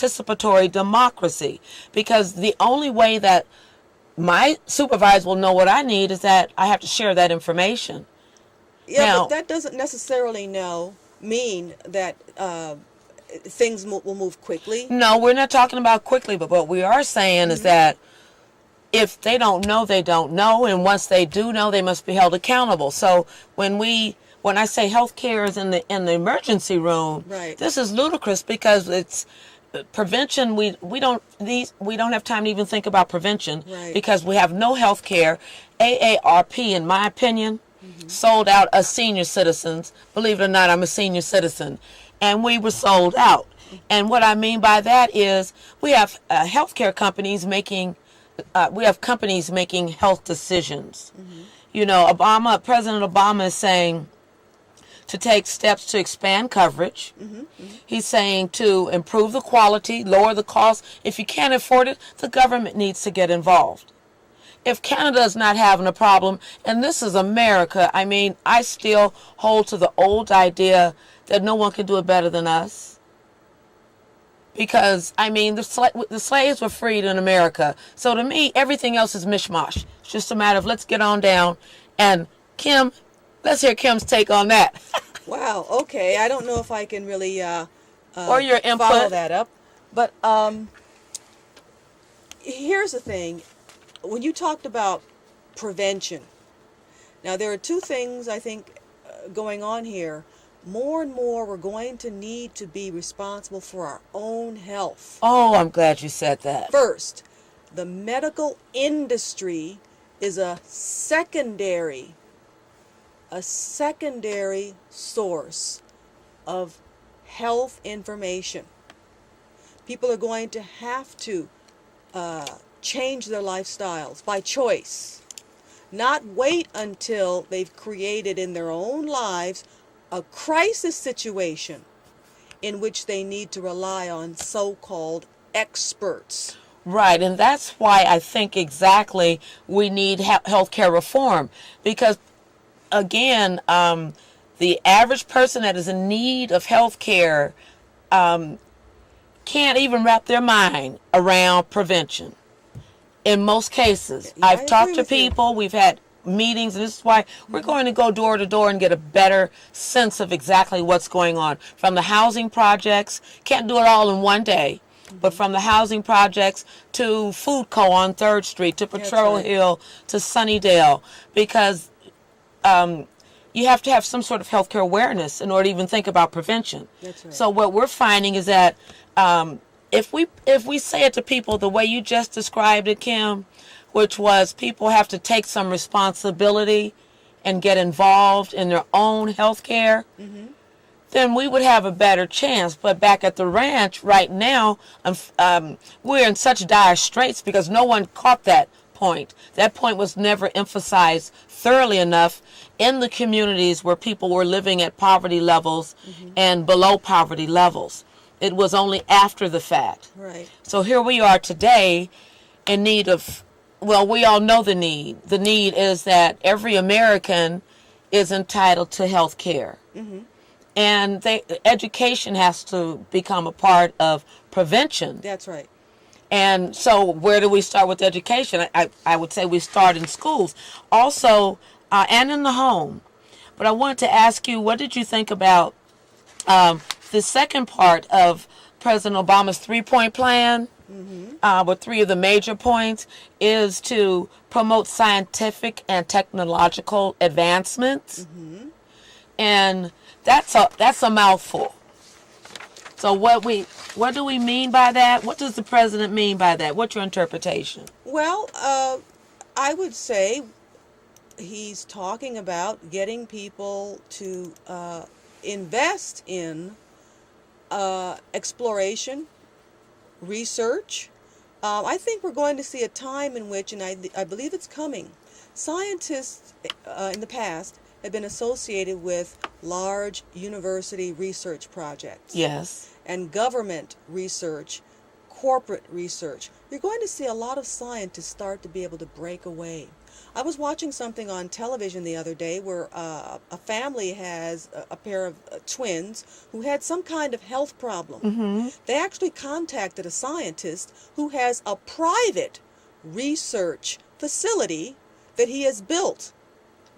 participatory democracy, because the only way that my supervisor will know what I need is that I have to share that information. Yeah, Now, but that doesn't necessarily mean that things will move quickly. no, we're not talking about quickly, but what we are saying is that if they don't know, they don't know, and once they do know, they must be held accountable. So when I say healthcare is in the emergency room, Right. this is ludicrous because it's prevention. We don't have time to even think about prevention, Right. because we have no healthcare. AARP, in my opinion, sold out us senior citizens. Believe it or not, I'm a senior citizen, and we were sold out. And what I mean by that is we have healthcare companies making. We have companies making health decisions. You know, President Obama is saying to take steps to expand coverage. He's saying to improve the quality, lower the cost. If you can't afford it, the government needs to get involved. If Canada is not having a problem, and this is America, I mean, I still hold to the old idea that no one can do it better than us. Because, I mean, the slaves were freed in America. So to me, everything else is mishmash. It's just a matter of let's get on down. And Kim, let's hear Kim's take on that. Wow. Okay. I don't know if I can really Or your input. follow that up. But here's the thing. When you talked about prevention, now there are two things I think going on here. More and more we're going to need to be responsible for our own health. Oh, I'm glad you said that. First, the medical industry is a secondary source of health information. People are going to have to change their lifestyles by choice, not wait until they've created in their own lives a crisis situation in which they need to rely on so-called experts. Right, and that's why I think exactly we need healthcare reform. Because, again, the average person that is in need of healthcare can't even wrap their mind around prevention. In most cases, Yeah, I've I talked agree to with you. people, we've had meetings, and this is why we're going to go door to door and get a better sense of exactly what's going on. From the housing projects, can't do it all in one day, but from the housing projects to Food Co. on 3rd Street, to Patrol right. Hill, to Sunnydale, because you have to have some sort of healthcare awareness in order to even think about prevention. That's right. So what we're finding is that if we say it to people the way you just described it, Kim, which was people have to take some responsibility and get involved in their own health care, then we would have a better chance. But back at the ranch right now, we're in such dire straits because no one caught that point. That point was never emphasized thoroughly enough in the communities where people were living at poverty levels and below poverty levels. It was only after the fact. Right. So here we are today in need of, well, we all know the need. The need is that every American is entitled to health care. And education has to become a part of prevention. That's right. And so where do we start with education? I would say we start in schools. Also, and in the home. But I wanted to ask you, what did you think about the second part of President Obama's 3-point plan? With 3 of the major points is to promote scientific and technological advancements. And that's a mouthful. So what do we mean by that? What does the president mean by that? What's your interpretation? Well, I would say he's talking about getting people to invest in exploration, research. I think we're going to see a time in which, and I believe it's coming, scientists in the past have been associated with large university research projects. Yes. And government research, corporate research. You're going to see a lot of scientists start to be able to break away I was watching something on television the other day where a family has a pair of twins who had some kind of health problem. Mm-hmm. They actually contacted a scientist who has a private research facility that he has built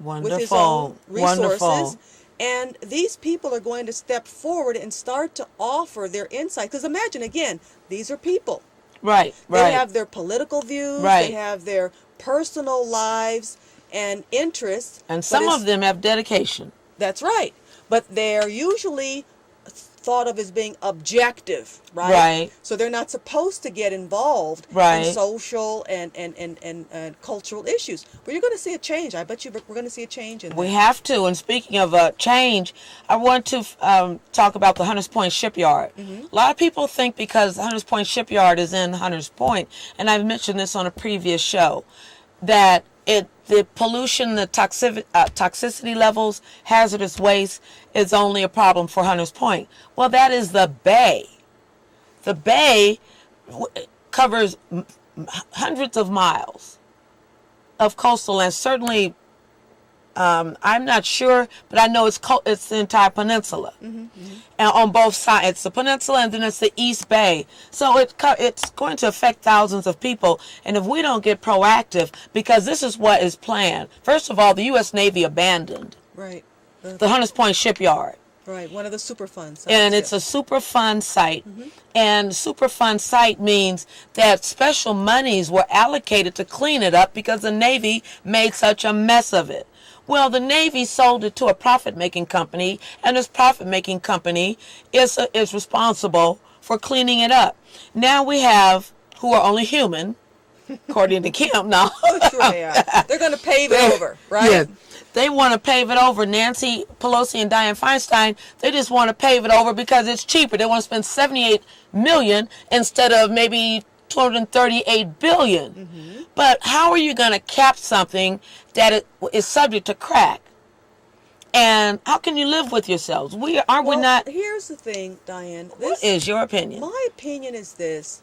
with his own resources. Wonderful. And these people are going to step forward and start to offer their insight. Because imagine, again, these are people. Right, right. They have their political views. Right. They have their personal lives and interests. And some of them have dedication. That's right. But they're usually thought of as being objective, right? Right. So they're not supposed to get involved Right. in social and cultural issues. But you're going to see a change. I bet you we're going to see a change in that. We have to. And speaking of change, I want to talk about the Hunters Point shipyard. Mm-hmm. A lot of people think because Hunters Point shipyard is in Hunters Point, and I've mentioned this on a previous show, that the pollution, the toxicity levels, hazardous waste is only a problem for Hunters Point. Well, that is the bay. The bay covers hundreds of miles of coastal land. Certainly, I'm not sure, but I know it's the entire peninsula. Mm-hmm, mm-hmm. And on both sides, it's the peninsula and then it's the East Bay. So it's going to affect thousands of people. And if we don't get proactive, because this is what is planned. First of all, the U.S. Navy abandoned Right. the Hunters Point shipyard. Right. One of the Superfund sites. And it's a Superfund site. Mm-hmm. And Superfund site means that special monies were allocated to clean it up because the Navy made such a mess of it. Well, the Navy sold it to a profit-making company, and this profit-making company is responsible for cleaning it up. Now we have, who are only human, according to Kim, now. Oh, sure they are. They're going to pave it over, right? Yeah. They want to pave it over. Nancy Pelosi and Diane Feinstein, they just want to pave it over because it's cheaper. They want to spend $78 million instead of maybe $238 billion. Mm-hmm. But how are you going to cap something that is subject to crack? And how can you live with yourselves? We not? Here's the thing, Diane. What is your opinion? My opinion is this.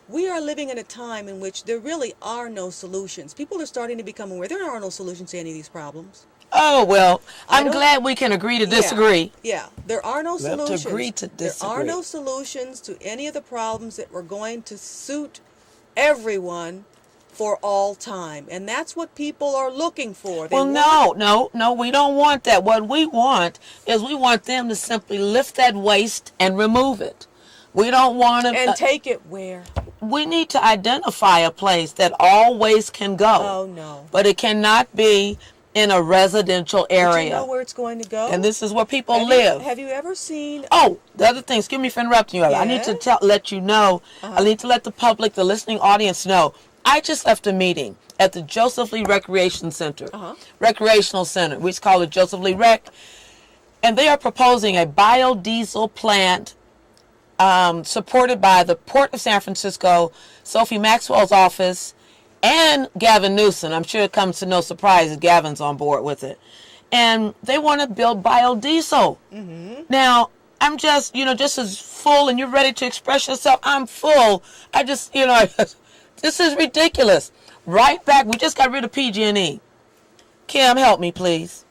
We are living in a time in which there really are no solutions. People are starting to become aware there are no solutions to any of these problems. Oh, well, I'm glad we can agree to disagree. Yeah, there are no solutions. To agree to disagree. There are no solutions to any of the problems that were going to suit everyone for all time. And that's what people are looking for. No, we don't want that. What we want is we want them to simply lift that waste and remove it. We don't want to... And take it where? We need to identify a place that all waste can go. Oh, no. But it cannot be in a residential area. Do you know where it's going to go? And this is where people live. Have you ever seen... Oh, the other thing, excuse me for interrupting you. Yeah? I need to let you know, I need to let the public, the listening audience know. I just left a meeting at the Joseph Lee Recreation Center, Recreational Center. We just call it Joseph Lee Rec. And they are proposing a biodiesel plant supported by the Port of San Francisco, Sophie Maxwell's office, and Gavin Newsom. I'm sure it comes to no surprise that Gavin's on board with it. And they want to build biodiesel. Mm-hmm. Now, I'm just as full, and you're ready to express yourself. I'm full. This is ridiculous. Right back, we just got rid of PG&E. Kim, help me, please.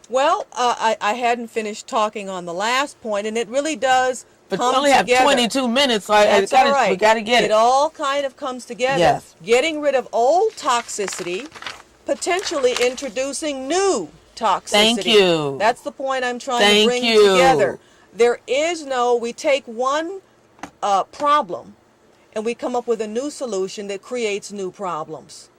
Well, I hadn't finished talking on the last point, and it really does But come we only have together. 22 minutes, so That's all right. we got to get it. It all kind of comes together. Yes. Getting rid of old toxicity, potentially introducing new toxicity. Thank you. That's the point I'm trying to bring together. We take one problem and we come up with a new solution that creates new problems.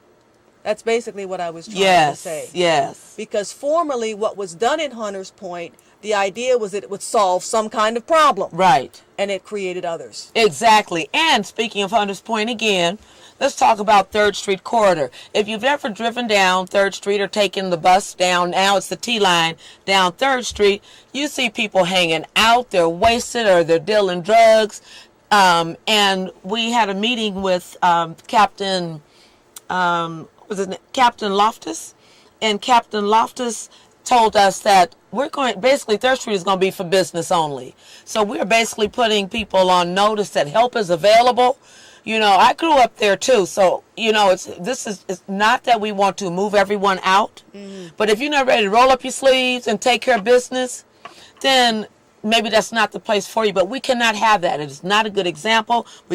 That's basically what I was trying to say. Yes. Because formerly what was done in Hunters Point, the idea was that it would solve some kind of problem. Right. And it created others. Exactly. And speaking of Hunters Point again, let's talk about 3rd Street corridor. If you've ever driven down 3rd Street or taken the bus down, now it's the T-line, down 3rd Street, you see people hanging out, they're wasted or they're dealing drugs. And we had a meeting with Captain Loftus, and Captain Loftus told us that basically 3rd Street is going to be for business only. So we're basically putting people on notice that help is available. You know, I grew up there too, so you know, it's not that we want to move everyone out, but if you're not ready to roll up your sleeves and take care of business, then maybe that's not the place for you. But we cannot have that. It is not a good example. We